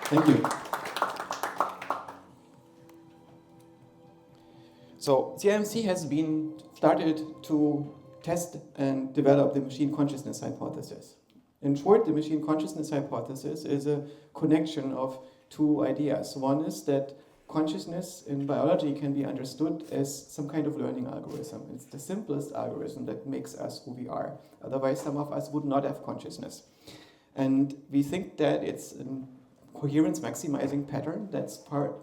Thank you. So CIMC has been started to test and develop the machine consciousness hypothesis. In short, the machine consciousness hypothesis is a connection of two ideas. One is that consciousness in biology can be understood as some kind of learning algorithm. It's the simplest algorithm that makes us who we are. Otherwise, some of us would not have consciousness. And we think that it's a coherence maximizing pattern that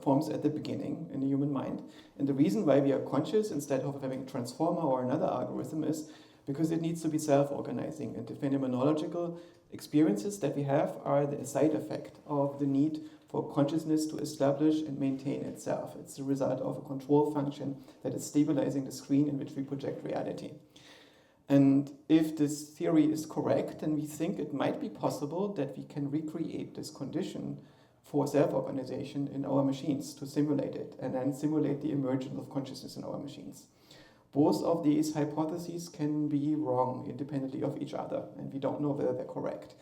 forms at the beginning in the human mind. And the reason why we are conscious instead of having a transformer or another algorithm is because it needs to be self-organizing. And the phenomenological experiences that we have are the side effect of the need for consciousness to establish and maintain itself. It's the result of a control function that is stabilizing the screen in which we project reality. And if this theory is correct, then we think it might be possible that we can recreate this condition for self-organization in our machines to simulate it, and then simulate the emergence of consciousness in our machines. Both of these hypotheses can be wrong independently of each other, and we don't know whether they're correct.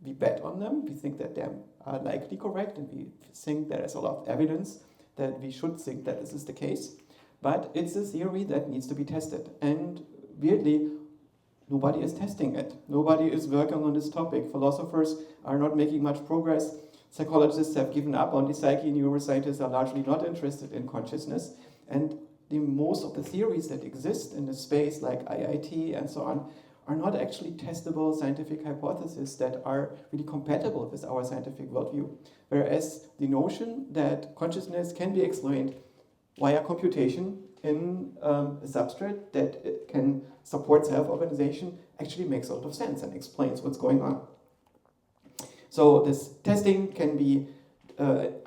We bet on them, we think that they are likely correct, and we think there is a lot of evidence that we should think that this is the case. But it's a theory that needs to be tested, and weirdly, nobody is testing it. Nobody is working on this topic. Philosophers are not making much progress. Psychologists have given up on the psyche. Neuroscientists are largely not interested in consciousness. And most of the theories that exist in the space, like IIT and so on, are not actually testable scientific hypotheses that are really compatible with our scientific worldview. Whereas the notion that consciousness can be explained via computation in a substrate that can support self-organization actually makes a lot of sense and explains what's going on. So this testing can be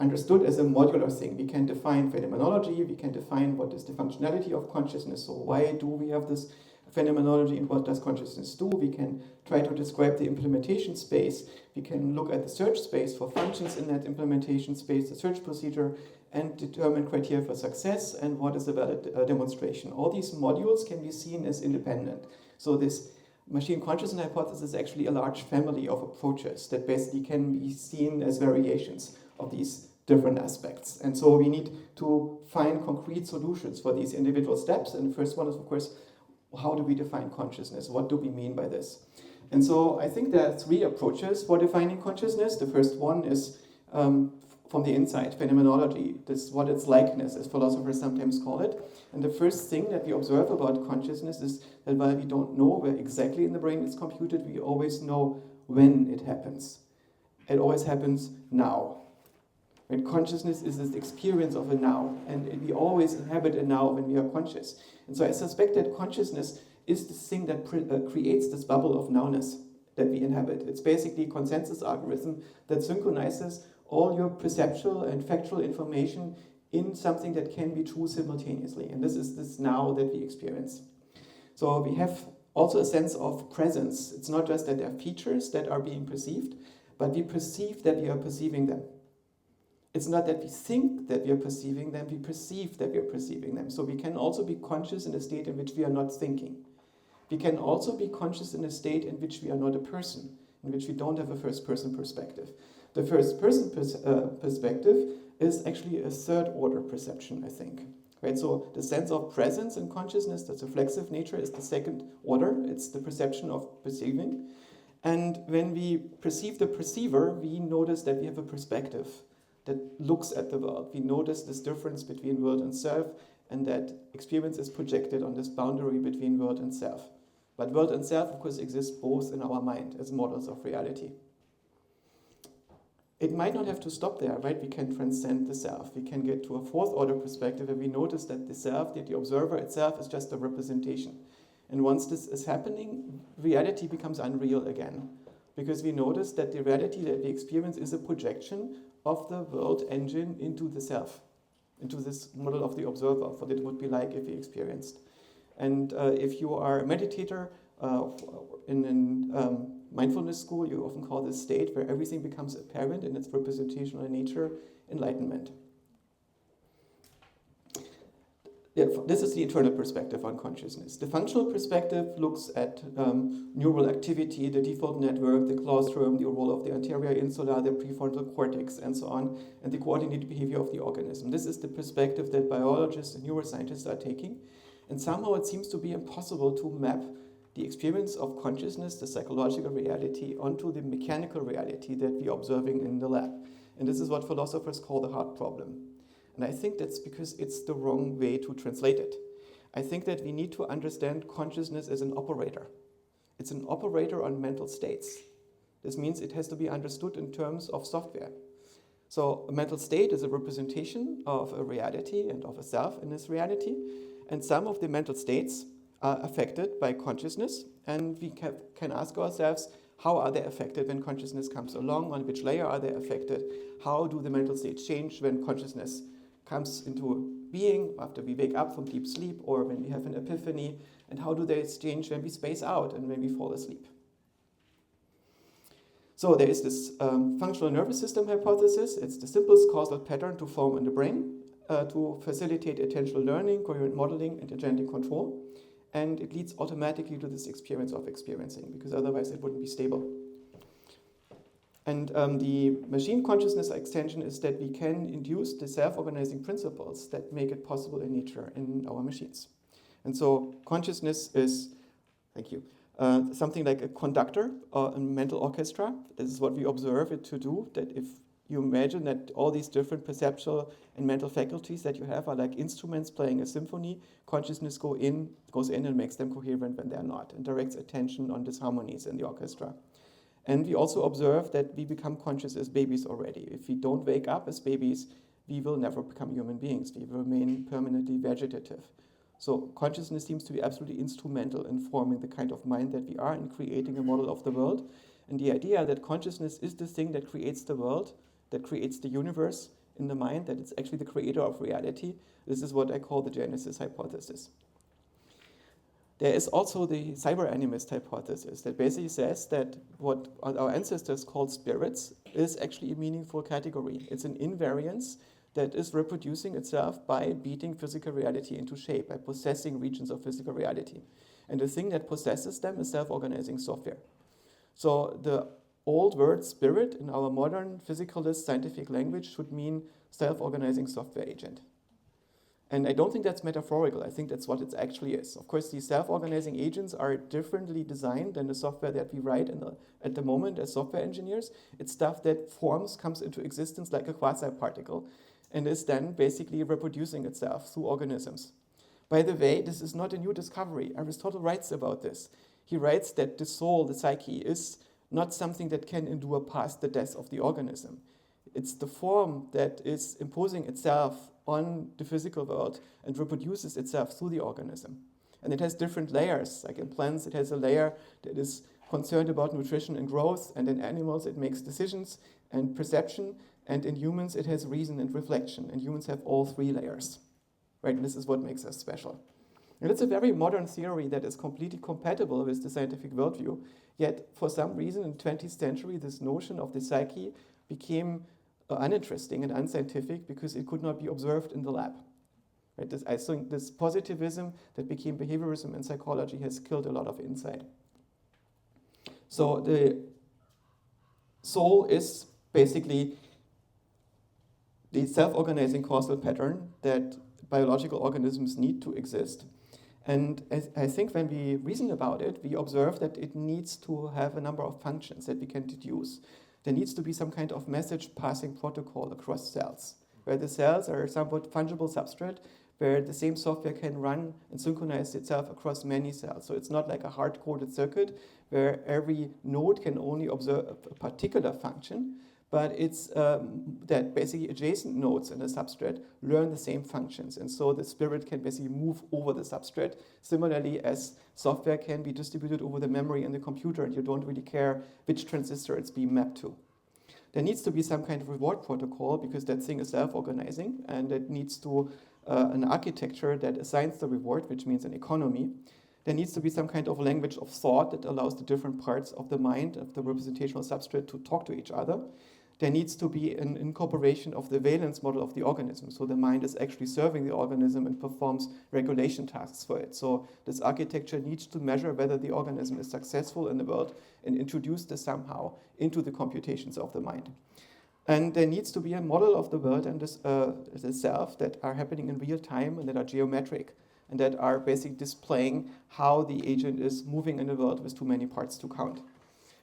understood as a modular thing. We can define phenomenology, we can define what is the functionality of consciousness, so why do we have this phenomenology and what does consciousness do? We can try to describe the implementation space, we can look at the search space for functions in that implementation space, the search procedure, and determine criteria for success and what is a valid demonstration. All these modules can be seen as independent. So this machine consciousness hypothesis is actually a large family of approaches that basically can be seen as variations of these different aspects. And so we need to find concrete solutions for these individual steps. And the first one is, of course, how do we define consciousness? What do we mean by this? And so I think there are three approaches for defining consciousness. The first one is from the inside, phenomenology, this what its likeness, as philosophers sometimes call it. And the first thing that we observe about consciousness is that while we don't know where exactly in the brain it's computed, we always know when it happens. It always happens now. And consciousness is this experience of a now, and we always inhabit a now when we are conscious. And so I suspect that consciousness is the thing that creates this bubble of nowness that we inhabit. It's basically a consensus algorithm that synchronizes all your perceptual and factual information in something that can be true simultaneously. And this is this now that we experience. So we have also a sense of presence. It's not just that there are features that are being perceived, but we perceive that we are perceiving them. It's not that we think that we are perceiving them, we perceive that we are perceiving them. So we can also be conscious in a state in which we are not thinking. We can also be conscious in a state in which we are not a person, in which we don't have a first-person perspective. The first-person perspective is actually a third-order perception, I think. Right? So the sense of presence in consciousness, that's reflexive nature, is the second order. It's the perception of perceiving. And when we perceive the perceiver, we notice that we have a perspective that looks at the world. We notice this difference between world and self, and that experience is projected on this boundary between world and self. But world and self, of course, exist both in our mind as models of reality. It might not have to stop there, right? We can transcend the self. We can get to a fourth order perspective where we notice that the self, that the observer itself, is just a representation. And once this is happening, reality becomes unreal again. Because we notice that the reality that we experience is a projection of the world engine into the self, into this model of the observer, what it would be like if we experienced. And if you are a meditator in mindfulness school, you often call this state where everything becomes apparent in its representational nature, enlightenment. this is the internal perspective on consciousness. The functional perspective looks at neural activity, the default network, the claustrum, the role of the anterior insula, the prefrontal cortex, and so on, and the coordinated behavior of the organism. This is the perspective that biologists and neuroscientists are taking, and somehow it seems to be impossible to map the experience of consciousness, the psychological reality, onto the mechanical reality that we are observing in the lab. And this is what philosophers call the heart problem. And I think that's because it's the wrong way to translate it. I think that we need to understand consciousness as an operator. It's an operator on mental states. This means it has to be understood in terms of software. So a mental state is a representation of a reality and of a self in this reality. And some of the mental states are affected by consciousness. And we can ask ourselves, how are they affected when consciousness comes along? On which layer are they affected? How do the mental states change when consciousness comes into being after we wake up from deep sleep or when we have an epiphany, and how do they change when we space out and when we fall asleep? So there is this functional nervous system hypothesis. It's the simplest causal pattern to form in the brain to facilitate attentional learning, coherent modeling, and agentic control. And it leads automatically to this experience of experiencing, because otherwise it wouldn't be stable. And the machine consciousness extension is that we can induce the self-organizing principles that make it possible in nature in our machines. And so consciousness is, thank you, something like a conductor or a mental orchestra. This is what we observe it to do, that if you imagine that all these different perceptual and mental faculties that you have are like instruments playing a symphony, consciousness goes in and makes them coherent when they're not, and directs attention on disharmonies in the orchestra. And we also observe that we become conscious as babies already. If we don't wake up as babies, we will never become human beings. We will remain permanently vegetative. So consciousness seems to be absolutely instrumental in forming the kind of mind that we are and creating a model of the world. And the idea that consciousness is the thing that creates the world, that creates the universe in the mind, that it's actually the creator of reality, this is what I call the Genesis hypothesis. There is also the cyberanimist hypothesis that basically says that what our ancestors called spirits is actually a meaningful category. It's an invariance that is reproducing itself by beating physical reality into shape, by possessing regions of physical reality. And the thing that possesses them is self-organizing software. So the old word spirit in our modern physicalist scientific language should mean self-organizing software agent. And I don't think that's metaphorical. I think that's what it actually is. Of course, these self-organizing agents are differently designed than the software that we write at the moment as software engineers. It's stuff that comes into existence like a quasi-particle and is then basically reproducing itself through organisms. By the way, this is not a new discovery. Aristotle writes about this. He writes that the soul, the psyche, is not something that can endure past the death of the organism. It's the form that is imposing itself on the physical world and reproduces itself through the organism. And it has different layers. Like in plants, it has a layer that is concerned about nutrition and growth, and in animals, it makes decisions and perception, and in humans, it has reason and reflection. And humans have all three layers, right? And this is what makes us special. And it's a very modern theory that is completely compatible with the scientific worldview, yet for some reason in the 20th century, this notion of the psyche became uninteresting and unscientific because it could not be observed in the lab. Right? I think this positivism that became behaviorism and psychology has killed a lot of insight. So the soul is basically the self-organizing causal pattern that biological organisms need to exist. And I think when we reason about it, we observe that it needs to have a number of functions that we can deduce. There needs to be some kind of message passing protocol across cells, where the cells are somewhat fungible substrate, where the same software can run and synchronize itself across many cells. So it's not like a hard-coded circuit where every node can only observe a particular function, but it's that basically adjacent nodes in the substrate learn the same functions. And so the spirit can basically move over the substrate, similarly as software can be distributed over the memory in the computer, and you don't really care which transistor it's being mapped to. There needs to be some kind of reward protocol because that thing is self-organizing, and it needs to an architecture that assigns the reward, which means an economy. There needs to be some kind of language of thought that allows the different parts of the mind, of the representational substrate, to talk to each other. there needs to be an incorporation of the valence model of the organism. So the mind is actually serving the organism and performs regulation tasks for it. So this architecture needs to measure whether the organism is successful in the world and introduce this somehow into the computations of the mind. And there needs to be a model of the world and the self that are happening in real time and that are geometric and that are basically displaying how the agent is moving in the world with too many parts to count.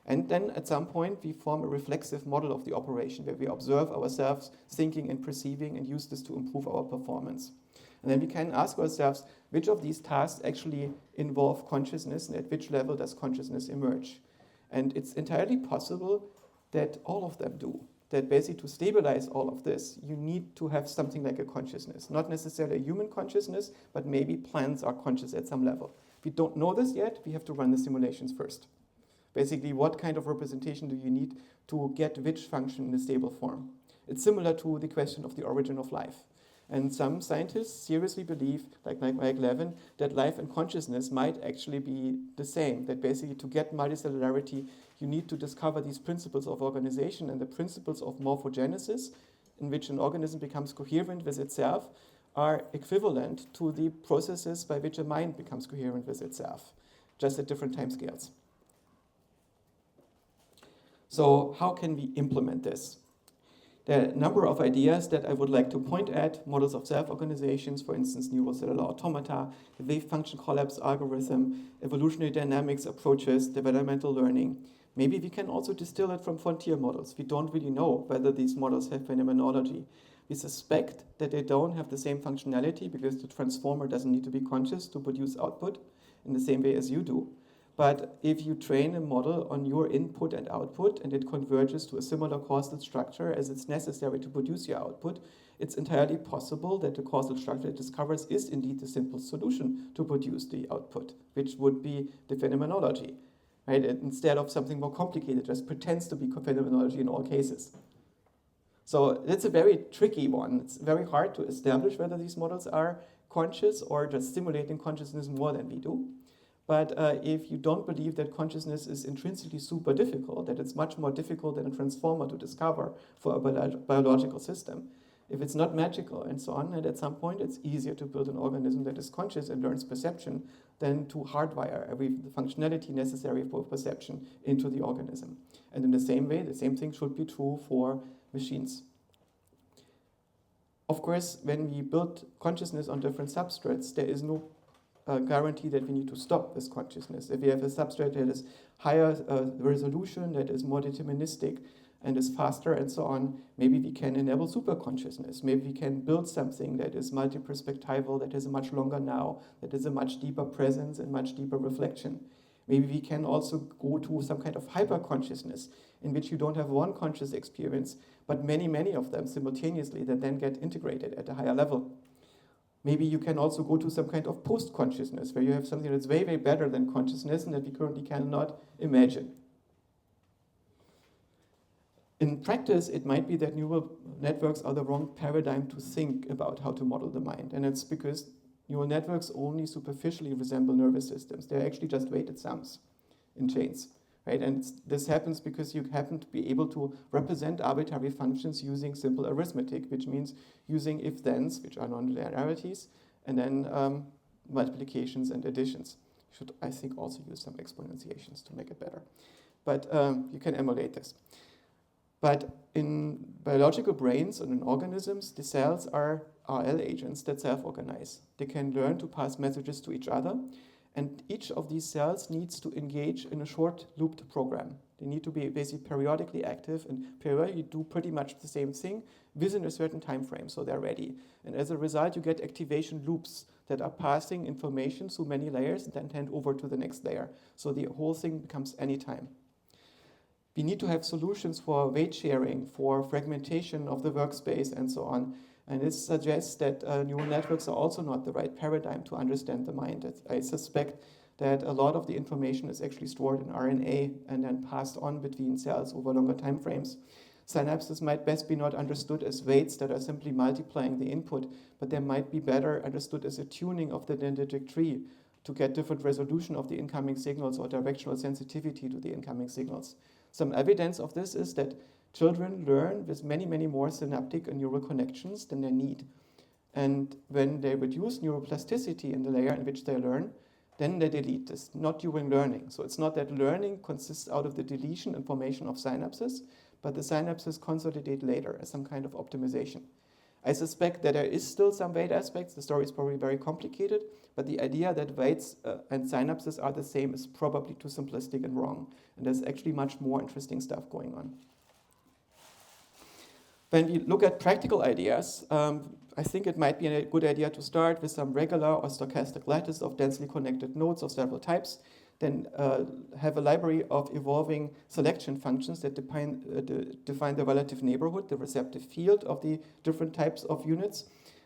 And then at some point, we form a reflexive model of the operation where we observe ourselves thinking and perceiving and use this to improve our performance. And then we can ask ourselves, which of these tasks actually involve consciousness and at which level does consciousness emerge? And it's entirely possible that all of them do. That basically to stabilize all of this, you need to have something like a consciousness. Not necessarily a human consciousness, but maybe plants are conscious at some level. We don't know this yet, we have to run the simulations first. Basically, what kind of representation do you need to get which function in a stable form? It's similar to the question of the origin of life. And some scientists seriously believe, like Mike Levin, that life and consciousness might actually be the same. That basically to get multicellularity, you need to discover these principles of organization and the principles of morphogenesis, in which an organism becomes coherent with itself, are equivalent to the processes by which a mind becomes coherent with itself, just at different timescales. So how can we implement this? There are a number of ideas that I would like to point at, models of self-organizations, for instance, neurocellular automata, the wave function collapse algorithm, evolutionary dynamics approaches, developmental learning. Maybe we can also distill it from frontier models. We don't really know whether these models have phenomenology. We suspect that they don't have the same functionality because the transformer doesn't need to be conscious to produce output in the same way as you do. But if you train a model on your input and output and it converges to a similar causal structure as it's necessary to produce your output, it's entirely possible that the causal structure it discovers is indeed the simple solution to produce the output, which would be the phenomenology, right? Instead of something more complicated, just pretends to be phenomenology in all cases. So that's a very tricky one. It's very hard to establish whether these models are conscious or just simulating consciousness more than we do. But if you don't believe that consciousness is intrinsically super difficult, that it's much more difficult than a transformer to discover for a biological system, if it's not magical and so on, and at some point it's easier to build an organism that is conscious and learns perception than to hardwire every functionality necessary for perception into the organism. And in the same way, the same thing should be true for machines. Of course, when we build consciousness on different substrates, there is no guarantee that we need to stop this consciousness. If we have a substrate that is higher resolution, that is more deterministic, and is faster and so on, maybe we can enable superconsciousness. Maybe we can build something that is multi-perspectival, that has a much longer now, that has a much deeper presence and much deeper reflection. Maybe we can also go to some kind of hyper-consciousness in which you don't have one conscious experience, but many, many of them simultaneously that then get integrated at a higher level. Maybe you can also go to some kind of post-consciousness, where you have something that's way, way better than consciousness and that we currently cannot imagine. In practice, it might be that neural networks are the wrong paradigm to think about how to model the mind. And it's because neural networks only superficially resemble nervous systems. They're actually just weighted sums in chains. Right? And this happens because you happen to be able to represent arbitrary functions using simple arithmetic, which means using if-thens, which are nonlinearities, and then multiplications and additions. You should, I think, also use some exponentiations to make it better. But you can emulate this. But in biological brains and in organisms, the cells are RL agents that self-organize. They can learn to pass messages to each other. And each of these cells needs to engage in a short looped program. They need to be basically periodically active and periodically do pretty much the same thing within a certain time frame, so they're ready. And as a result, you get activation loops that are passing information through many layers and then hand over to the next layer. So the whole thing becomes anytime. We need to have solutions for weight sharing, for fragmentation of the workspace, and so on. And this suggests that neural networks are also not the right paradigm to understand the mind. I suspect that a lot of the information is actually stored in RNA and then passed on between cells over longer time frames. Synapses might best be not understood as weights that are simply multiplying the input, but they might be better understood as a tuning of the dendritic tree to get different resolution of the incoming signals or directional sensitivity to the incoming signals. Some evidence of this is that Children learn with many, many more synaptic and neural connections than they need. And when they reduce neuroplasticity in the layer in which they learn, then they delete this, not during learning. So it's not that learning consists out of the deletion and formation of synapses, but the synapses consolidate later as some kind of optimization. I suspect that there is still some weight aspects. The story is probably very complicated, but the idea that weights and synapses are the same is probably too simplistic and wrong. And there's actually much more interesting stuff going on. When we look at practical ideas, I think it might be a good idea to start with some regular or stochastic lattice of densely connected nodes of several types, then have a library of evolving selection functions that define the relative neighborhood, the receptive field of the different types of units,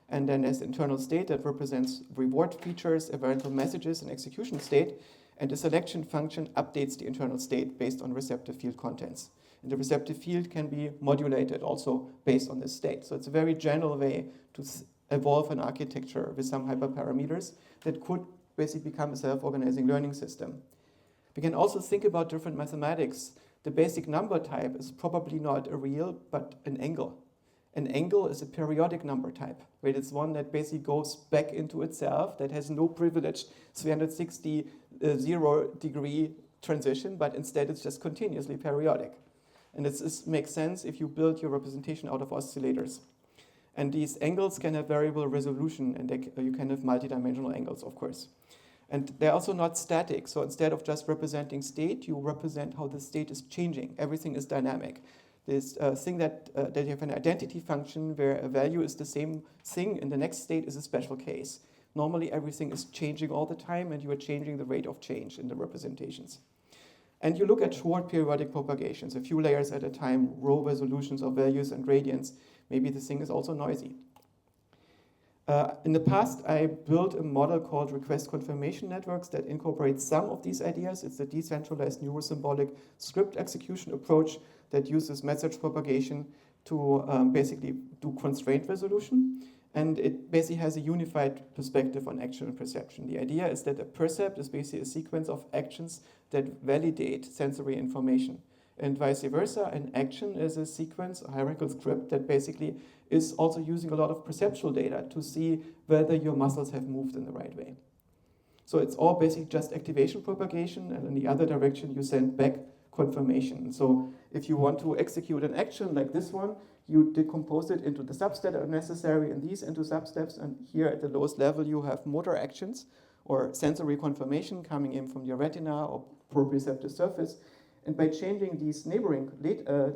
and then there's the internal state that represents reward features, eventual messages, and execution state, and the selection function updates the internal state based on receptive field contents. And the receptive field can be modulated also based on this state. So it's a very general way to evolve an architecture with some hyperparameters that could basically become a self-organizing learning system. We can also think about different mathematics. The basic number type is probably not a real, but an angle. An angle is a periodic number type, where it's one that basically goes back into itself, that has no privileged 360 0-degree transition, but instead it's just continuously periodic. And this makes sense if you build your representation out of oscillators. And these angles can have variable resolution, and you can have multidimensional angles, of course. And they're also not static, so instead of just representing state, you represent how the state is changing. Everything is dynamic. This thing that you have an identity function where a value is the same thing in the next state is a special case. Normally, everything is changing all the time, and you are changing the rate of change in the representations. And you look at short periodic propagations, a few layers at a time, row resolutions of values and gradients. Maybe this thing is also noisy. In the past, I built a model called request confirmation networks that incorporates some of these ideas. It's a decentralized neurosymbolic script execution approach that uses message propagation to basically do constraint resolution. And it basically has a unified perspective on action and perception. The idea is that a percept is basically a sequence of actions that validate sensory information. And vice versa, an action is a sequence, a hierarchical script that basically is also using a lot of perceptual data to see whether your muscles have moved in the right way. So it's all basically just activation propagation, and in the other direction you send back confirmation. So if you want to execute an action like this one, you decompose it into the substeps that are necessary and these into substeps, and here at the lowest level you have motor actions or sensory confirmation coming in from your retina or proprioceptive surface. And by changing these neighboring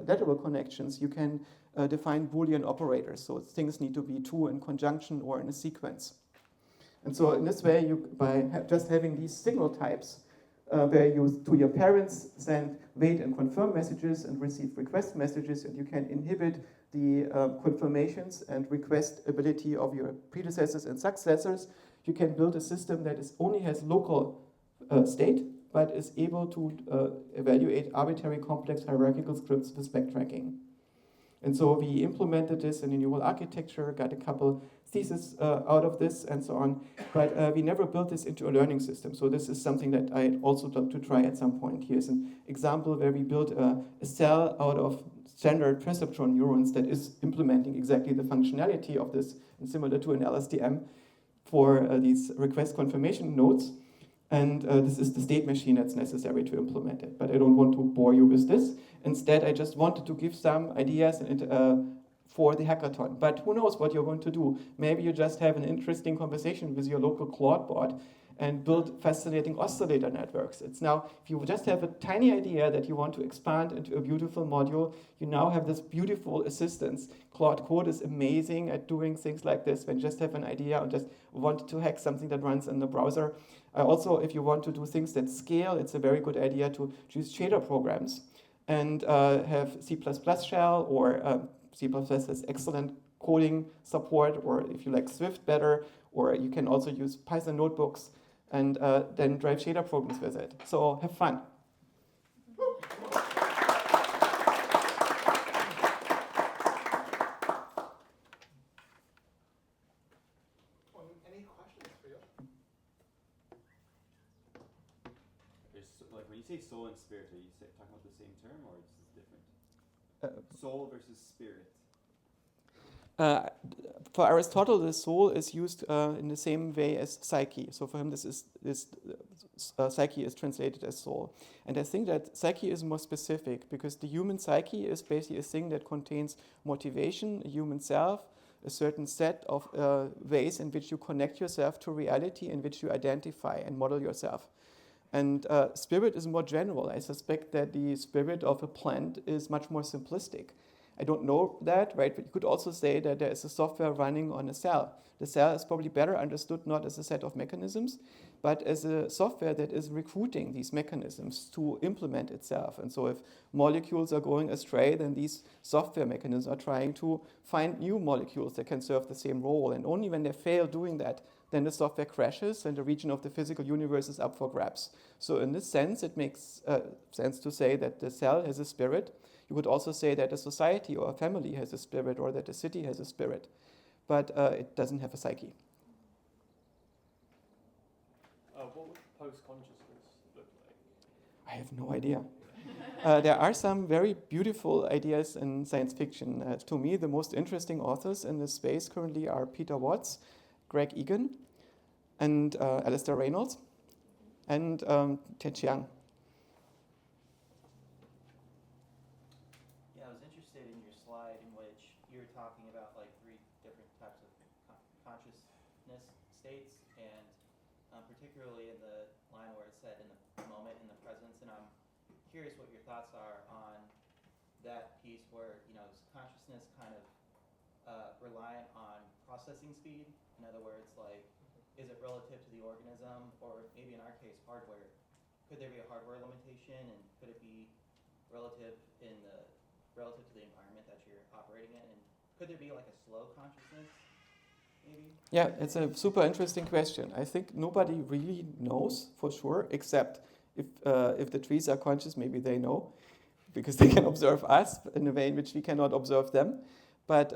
lateral connections, you can define Boolean operators. So things need to be true in conjunction or in a sequence. And so in this way, by just having these signal types, where you, to your parents, send wait and confirm messages and receive request messages, and you can inhibit the confirmations and request ability of your predecessors and successors, you can build a system that only has local state, but is able to evaluate arbitrary complex hierarchical scripts with backtracking. And so we implemented this in a neural architecture, got a couple theses out of this and so on, but we never built this into a learning system. So this is something that I'd also like to try at some point. Here's an example where we built a cell out of standard perceptron neurons that is implementing exactly the functionality of this, and similar to an LSTM for these request confirmation nodes. And this is the state machine that's necessary to implement it. But I don't want to bore you with this. Instead, I just wanted to give some ideas for the hackathon. But who knows what you're going to do? Maybe you just have an interesting conversation with your local Claude bot and build fascinating oscillator networks. It's now, if you just have a tiny idea that you want to expand into a beautiful module, you now have this beautiful assistance. Claude Code is amazing at doing things like this when you just have an idea and just want to hack something that runs in the browser. Also, if you want to do things that scale, it's a very good idea to choose shader programs and have C++ shell, or C++ has excellent coding support, or if you like Swift better, or you can also use Python notebooks and then drive shader programs with it. So have fun. Any questions for you? Like when you say soul and spirit, are you talking about the same term or it's different? Soul versus spirit. For Aristotle, the soul is used in the same way as psyche. So for him, psyche is translated as soul. And I think that psyche is more specific because the human psyche is basically a thing that contains motivation, a human self, a certain set of ways in which you connect yourself to reality, in which you identify and model yourself. And spirit is more general. I suspect that the spirit of a plant is much more simplistic. I don't know that, right? But you could also say that there is a software running on a cell. The cell is probably better understood not as a set of mechanisms, but as a software that is recruiting these mechanisms to implement itself. And so if molecules are going astray, then these software mechanisms are trying to find new molecules that can serve the same role. And only when they fail doing that, then the software crashes and the region of the physical universe is up for grabs. So in this sense, it makes sense to say that the cell has a spirit. You could also say that a society or a family has a spirit, or that a city has a spirit, but it doesn't have a psyche. What would post-consciousness look like? I have no idea. There are some very beautiful ideas in science fiction. To me, the most interesting authors in this space currently are Peter Watts, Greg Egan, and Alistair Reynolds, and Ted Chiang. Yeah, I was interested in your slide in which you were talking about like 3 different types of consciousness states, and particularly in the line where it said in the moment, in the presence, and I'm curious what your thoughts are on that piece where, is consciousness kind of reliant on processing speed? In other words, like, is it relative to the organism, or maybe in our case, hardware? Could there be a hardware limitation, and could it be relative to the environment that you're operating in? And could there be like a slow consciousness, maybe? Yeah, it's a super interesting question. I think nobody really knows for sure, except if the trees are conscious, maybe they know, because they can observe us in a way in which we cannot observe them. But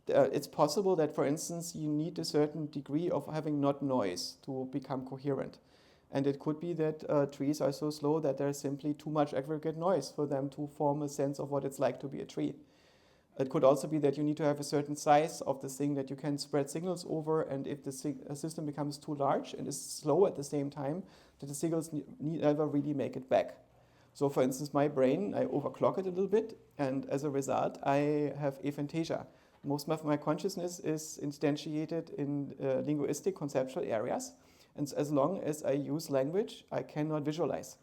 it's possible that, for instance, you need a certain degree of having not noise to become coherent. And it could be that trees are so slow that there's simply too much aggregate noise for them to form a sense of what it's like to be a tree. It could also be that you need to have a certain size of the thing that you can spread signals over, and if the system becomes too large and is slow at the same time, that the signals never really make it back. So for instance, my brain, I overclock it a little bit, and as a result, I have aphantasia. Most of my consciousness is instantiated in linguistic conceptual areas. And as long as I use language, I cannot visualize.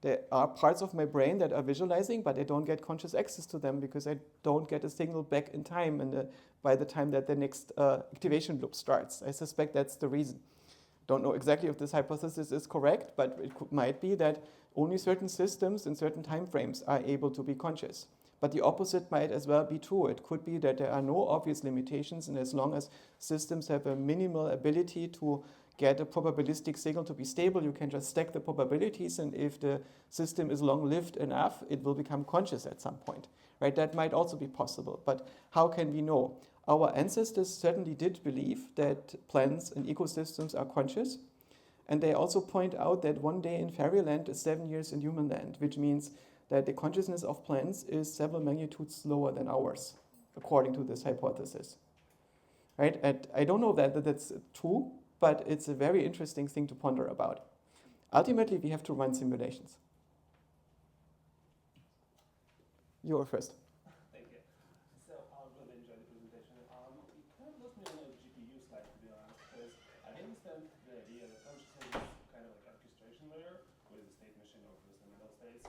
There are parts of my brain that are visualizing, but I don't get conscious access to them because I don't get a signal back in time by the time that the next activation loop starts. I suspect that's the reason. Don't know exactly if this hypothesis is correct, but it might be that only certain systems in certain time frames are able to be conscious. But the opposite might as well be true. It could be that there are no obvious limitations, and as long as systems have a minimal ability to get a probabilistic signal to be stable, you can just stack the probabilities, and if the system is long-lived enough, it will become conscious at some point. Right? That might also be possible. But how can we know? Our ancestors certainly did believe that plants and ecosystems are conscious, and they also point out that 1 day in fairyland is 7 years in human land, which means that the consciousness of plants is several magnitudes slower than ours, according to this hypothesis. Right? And I don't know that that's true, but it's a very interesting thing to ponder about. Ultimately, we have to run simulations. You're first. Thank you. So I really enjoyed the presentation. It kind of lost me on the GPU slide, to be honest, because I understand the idea that consciousness is kind of like orchestration layer with the state machine or the mental states.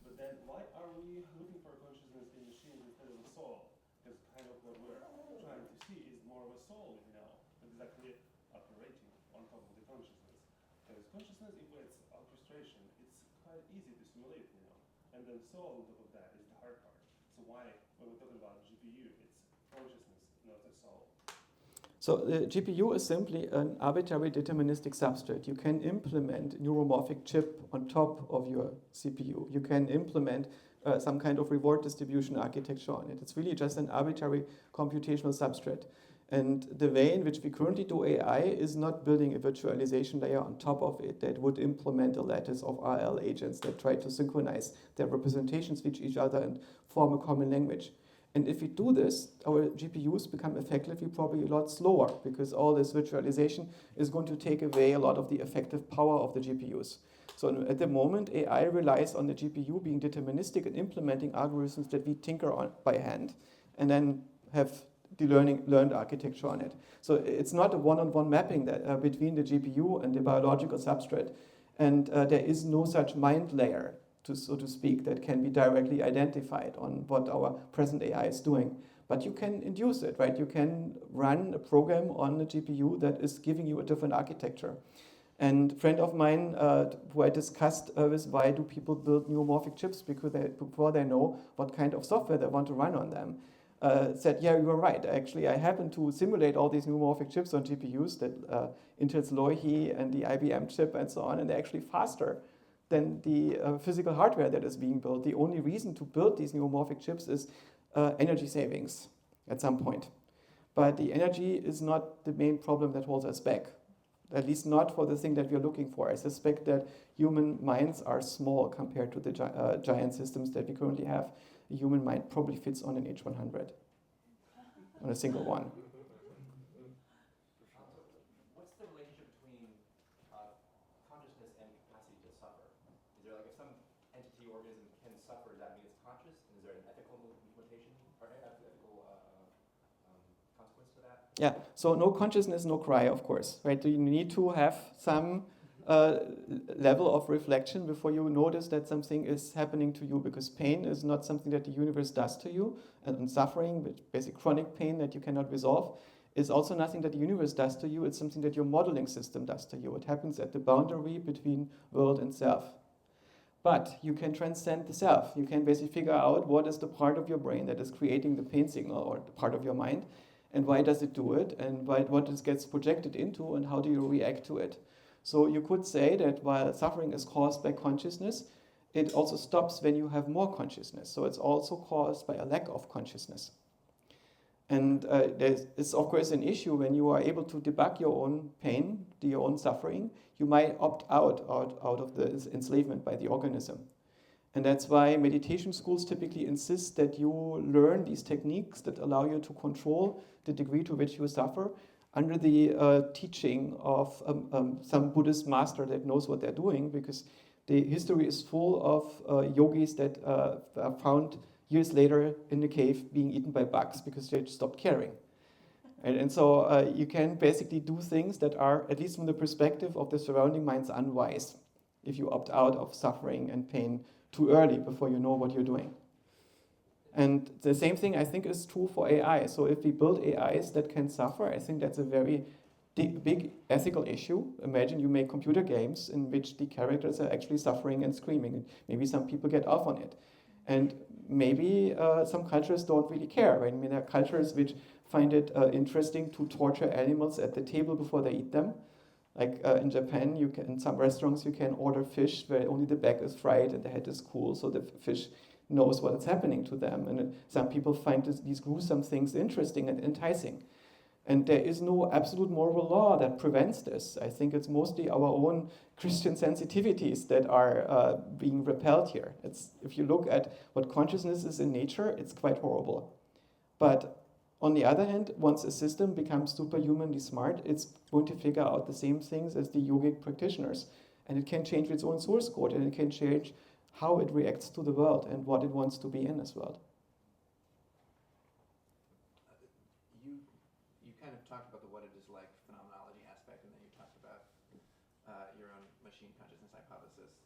But then why are we looking for consciousness in machines instead of a soul? Because kind of what we're trying to see is more of a soul, exactly operating on top of the consciousness. Because consciousness, if it's orchestration, it's quite easy to simulate, And then soul on top of that is the hard part. So why, when we're talking about GPU, it's consciousness, not a soul? So the GPU is simply an arbitrary deterministic substrate. You can implement a neuromorphic chip on top of your CPU. You can implement some kind of reward distribution architecture on it. It's really just an arbitrary computational substrate. And the way in which we currently do AI is not building a virtualization layer on top of it that would implement a lattice of RL agents that try to synchronize their representations with each other and form a common language. And if we do this, our GPUs become effectively probably a lot slower because all this virtualization is going to take away a lot of the effective power of the GPUs. So at the moment, AI relies on the GPU being deterministic and implementing algorithms that we tinker on by hand and then have the learned architecture on it. So it's not a one-on-one mapping that, between the GPU and the biological substrate. And there is no such mind layer, so to speak, that can be directly identified on what our present AI is doing. But you can induce it, right? You can run a program on the GPU that is giving you a different architecture. And a friend of mine who I discussed with why do people build neuromorphic chips before they know what kind of software they want to run on them, said, yeah, you're right. Actually, I happen to simulate all these neuromorphic chips on GPUs, that Intel's Loihi and the IBM chip and so on, and they're actually faster than the physical hardware that is being built. The only reason to build these neuromorphic chips is energy savings at some point. But the energy is not the main problem that holds us back, at least not for the thing that we're looking for. I suspect that human minds are small compared to the giant systems that we currently have. A human mind probably fits on an H100, on a single one. What's the relationship between consciousness and capacity to suffer? Is there like if some entity or organism can suffer, does that mean it's conscious? And is there an ethical limitation or ethical consequence to that? Yeah, so no consciousness, no cry, of course, right? You need to have some level of reflection before you notice that something is happening to you, because pain is not something that the universe does to you, and suffering, which basic chronic pain that you cannot resolve, is also nothing that the universe does to you. It's something that your modeling system does to you. It happens at the boundary between world and self. But you can transcend the self. You can basically figure out what is the part of your brain that is creating the pain signal, or the part of your mind, and why does it do it, and what it gets projected into, and how do you react to it. So you could say that while suffering is caused by consciousness, it also stops when you have more consciousness. So it's also caused by a lack of consciousness. And it's of course an issue when you are able to debug your own pain, your own suffering. You might opt out of the enslavement by the organism. And that's why meditation schools typically insist that you learn these techniques that allow you to control the degree to which you suffer under the teaching of some Buddhist master that knows what they're doing, because the history is full of yogis that are found years later in the cave being eaten by bugs because they stopped caring. And so you can basically do things that are, at least from the perspective of the surrounding minds, unwise if you opt out of suffering and pain too early before you know what you're doing. And the same thing, I think, is true for AI. So if we build AIs that can suffer, I think that's a very big ethical issue. Imagine you make computer games in which the characters are actually suffering and screaming. Maybe some people get off on it. And maybe some cultures don't really care. Right? I mean, there are cultures which find it interesting to torture animals at the table before they eat them. Like in Japan, in some restaurants, you can order fish where only the back is fried and the head is cool, so the fish knows what is happening to them. And some people find these gruesome things interesting and enticing. And there is no absolute moral law that prevents this. I think it's mostly our own Christian sensitivities that are being repelled here. If you look at what consciousness is in nature, it's quite horrible. But on the other hand, once a system becomes superhumanly smart, it's going to figure out the same things as the yogic practitioners. And it can change its own source code, and it can change how it reacts to the world and what it wants to be in this world. You kind of talked about the what it is like phenomenology aspect, and then you talked about your own machine consciousness hypothesis.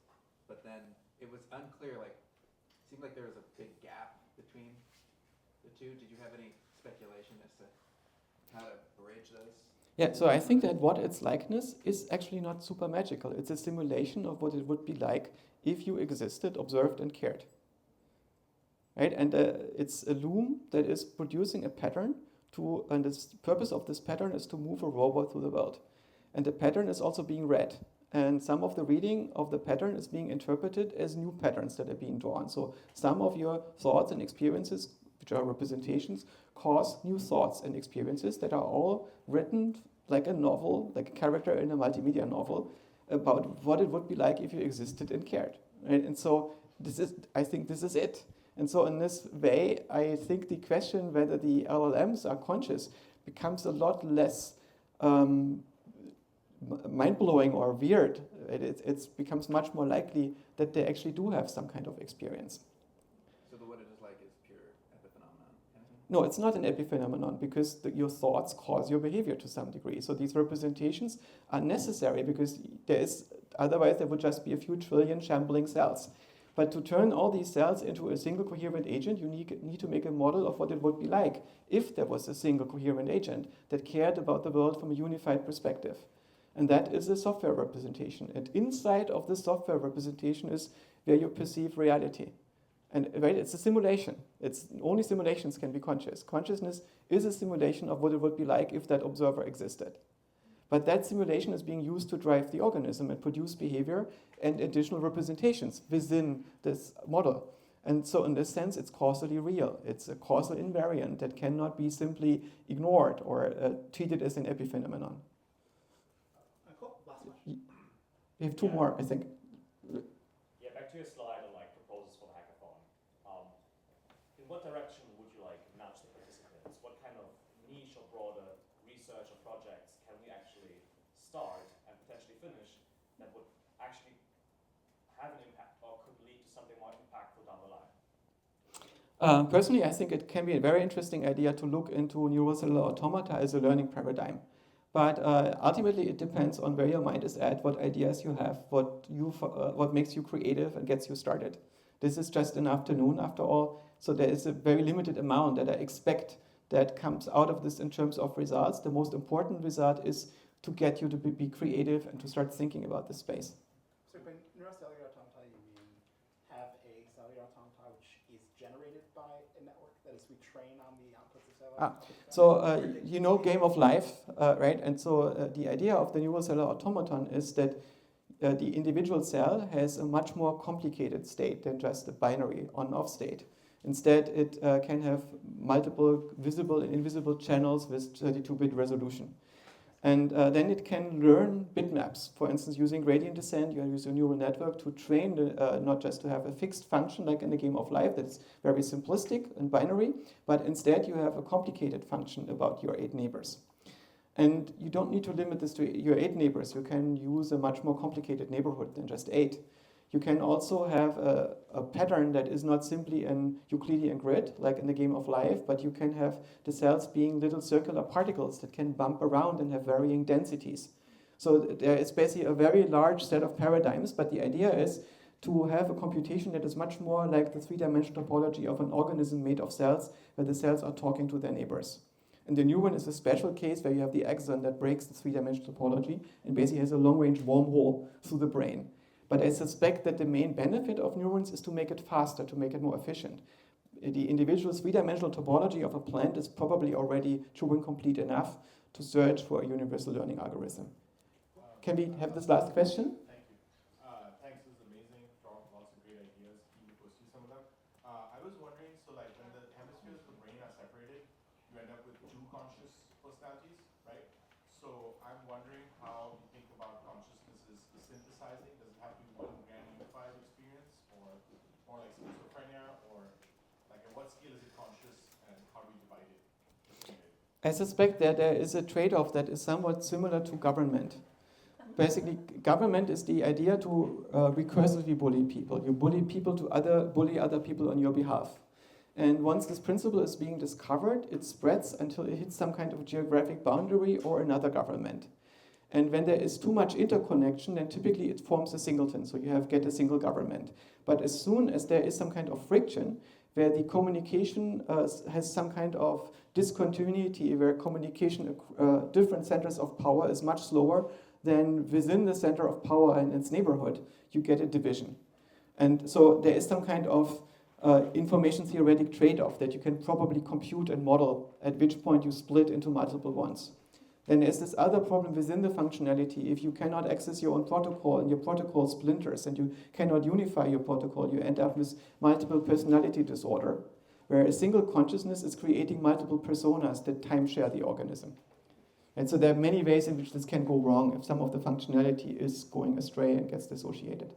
But then it was unclear, it seemed like there was a big gap between the two. Did you have any speculation as to how to bridge those? Yeah, so I think that what its likeness is actually not super magical. It's a simulation of what it would be like if you existed, observed, and cared. Right? And it's a loom that is producing a pattern and the purpose of this pattern is to move a robot through the world. And the pattern is also being read. And some of the reading of the pattern is being interpreted as new patterns that are being drawn. So some of your thoughts and experiences which are representations, cause new thoughts and experiences that are all written like a novel, like a character in a multimedia novel, about what it would be like if you existed and cared. Right? And so I think this is it. And so in this way, I think the question whether the LLMs are conscious becomes a lot less mind-blowing or weird. It becomes much more likely that they actually do have some kind of experience. So the what it is like is pure epiphenomenon kind of thing? No, it's not an epiphenomenon because your thoughts cause your behavior to some degree. So these representations are necessary because otherwise there would just be a few trillion shambling cells. But to turn all these cells into a single coherent agent, you need to make a model of what it would be like if there was a single coherent agent that cared about the world from a unified perspective. And that is a software representation. And inside of the software representation is where you perceive reality. And right, it's a simulation. Only simulations can be conscious. Consciousness is a simulation of what it would be like if that observer existed. But that simulation is being used to drive the organism and produce behavior and additional representations within this model. And so in this sense, it's causally real. It's a causal invariant that cannot be simply ignored or treated as an epiphenomenon. Cool. Last question. We have two more, I think. Yeah, back to your slide on like proposals for the hackathon. In what direction would you like nudge the participants? What kind of niche or broader research or projects can we actually start and potentially finish that would actually have an impact or could lead to something more impactful down the line? Personally, I think it can be a very interesting idea to look into neurocellular automata as a learning paradigm. But ultimately, it depends on where your mind is at, what ideas you have, what makes you creative and gets you started. This is just an afternoon, after all, so there is a very limited amount that I expect that comes out of this in terms of results. The most important result is to get you to be creative and to start thinking about the space. So by neurocellular automata, you mean have a cellular automata which is generated by a network, that is, we train on the outputs of cellular automata? So you know Game of Life, right? And so the idea of the neurocellular automaton is that the individual cell has a much more complicated state than just a binary on-off state. Instead, it can have multiple visible and invisible channels with 32-bit resolution. And then it can learn bitmaps. For instance, using gradient descent, you use a neural network to train, not just to have a fixed function like in the Game of Life that's very simplistic and binary, but instead you have a complicated function about your 8 neighbors. And you don't need to limit this to your 8 neighbors. You can use a much more complicated neighborhood than just 8. You can also have a pattern that is not simply an Euclidean grid, like in the Game of Life, but you can have the cells being little circular particles that can bump around and have varying densities. So there is basically a very large set of paradigms, but the idea is to have a computation that is much more like the 3-dimensional topology of an organism made of cells, where the cells are talking to their neighbors. And the neuron is a special case where you have the axon that breaks the 3-dimensional topology and basically has a long-range wormhole through the brain. But I suspect that the main benefit of neurons is to make it faster, to make it more efficient. The individual 3-dimensional topology of a plant is probably already Turing complete enough to search for a universal learning algorithm. Can we have this last question? Thank you. Thanks, this is amazing. Lots of great ideas. Keen to pursue some of them. I was wondering, so like when the hemispheres of the brain are separated, you end up with 2 conscious personalities, right? So I'm wondering how you think about consciousness as synthesizing. Does it have to be one grand unified experience, or more like schizophrenia, or like at what scale is it conscious, and how do we divide it? I suspect that there is a trade-off that is somewhat similar to government. Basically, government is the idea to recursively bully people. You bully people to bully other people on your behalf. And once this principle is being discovered, it spreads until it hits some kind of geographic boundary or another government. And when there is too much interconnection, then typically it forms a singleton, so you get a single government. But as soon as there is some kind of friction, where the communication has some kind of discontinuity, where communication different centers of power is much slower than within the center of power and its neighborhood, you get a division. And so there is some kind of information theoretic trade-off that you can probably compute and model at which point you split into multiple ones. Then there's this other problem within the functionality. If you cannot access your own protocol and your protocol splinters and you cannot unify your protocol, you end up with multiple personality disorder. where a single consciousness is creating multiple personas that time-share the organism. And so there are many ways in which this can go wrong if some of the functionality is going astray and gets dissociated.